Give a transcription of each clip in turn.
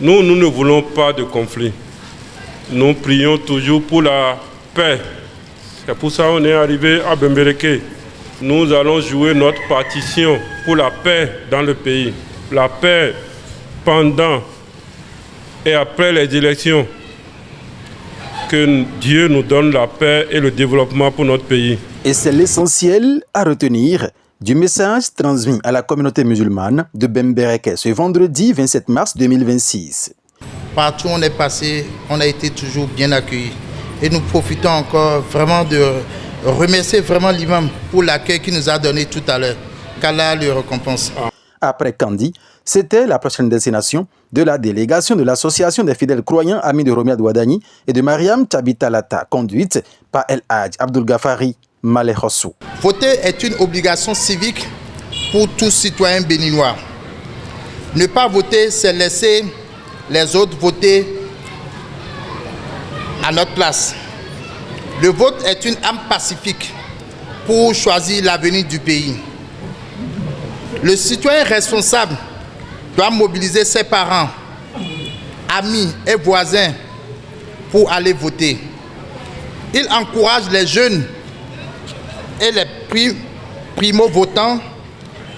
Nous ne voulons pas de conflit. Nous prions toujours pour la paix. C'est pour ça qu'on est arrivé à Bembereke. Nous allons jouer notre partition pour la paix dans le pays. La paix pendant et après les élections. Que Dieu nous donne la paix et le développement pour notre pays. Et c'est l'essentiel à retenir du message transmis à la communauté musulmane de Bembereke ce vendredi 27 mars 2026. Partout où on est passé, on a été toujours bien accueillis. Et nous profitons encore vraiment de remercier vraiment l'imam pour l'accueil qu'il nous a donné tout à l'heure. Qu'Allah le récompense. Après Kandi, c'était la prochaine destination de la délégation de l'association des fidèles croyants amis de Romiad Wadani et de Mariam Tchabitalata, conduite par El Hadj Abdul Ghaffari Malekhossou. Voter est une obligation civique pour tout citoyen béninois. Ne pas voter, c'est laisser les autres voter à notre place. Le vote est une arme pacifique pour choisir l'avenir du pays. Le citoyen responsable doit mobiliser ses parents, amis et voisins pour aller voter. Il encourage les jeunes et les primo-votants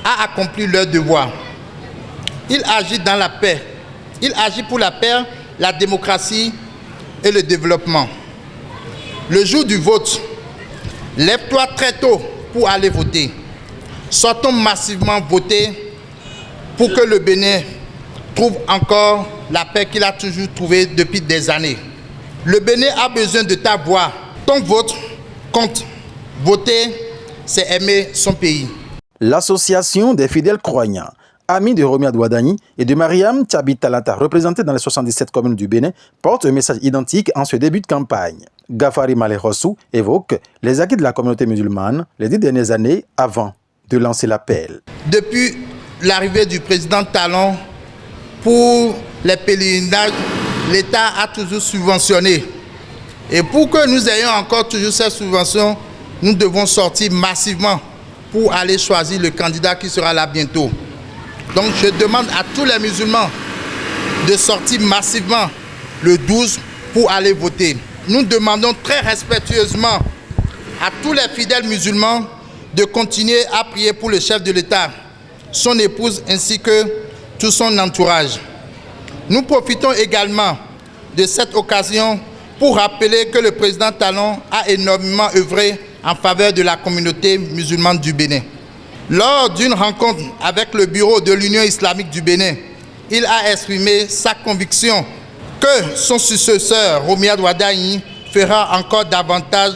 à accomplir leurs devoirs. Il agit dans la paix. Il agit pour la paix, la démocratie et le développement. Le jour du vote, lève-toi très tôt pour aller voter. Sortons massivement voter pour que le Bénin trouve encore la paix qu'il a toujours trouvée depuis des années. Le Bénin a besoin de ta voix. Ton vote compte. Voter, c'est aimer son pays. L'association des fidèles croyants, amis de Romiad Wadani et de Mariam Tchabitalata, représentée dans les 77 communes du Bénin, porte un message identique en ce début de campagne. Ghaffari Malekhossou évoque les acquis de la communauté musulmane les 10 dernières années avant de lancer l'appel. Depuis l'arrivée du président Talon, pour les pèlerinages, l'État a toujours subventionné. Et pour que nous ayons encore toujours ces subventions, nous devons sortir massivement pour aller choisir le candidat qui sera là bientôt. Donc je demande à tous les musulmans de sortir massivement le 12 pour aller voter. Nous demandons très respectueusement à tous les fidèles musulmans de continuer à prier pour le chef de l'État, son épouse ainsi que tout son entourage. Nous profitons également de cette occasion pour rappeler que le président Talon a énormément œuvré en faveur de la communauté musulmane du Bénin. Lors d'une rencontre avec le bureau de l'Union islamique du Bénin, il a exprimé sa conviction que son successeur, Romiad Wadani, fera encore davantage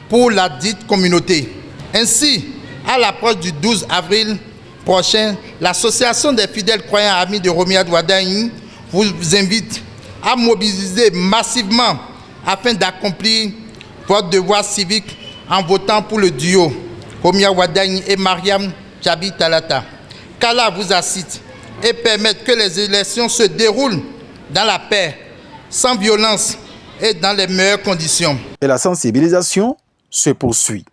pour la dite communauté. Ainsi, à l'approche du 12 avril prochain, l'association des fidèles croyants amis de Romiad Wadani vous invite à mobiliser massivement afin d'accomplir votre devoir civique en votant pour le duo Romiad Wadani et Mariam Tchabitalata. Qu'Allah vous assiste et permette que les élections se déroulent dans la paix, sans violence et dans les meilleures conditions. Et la sensibilisation se poursuit.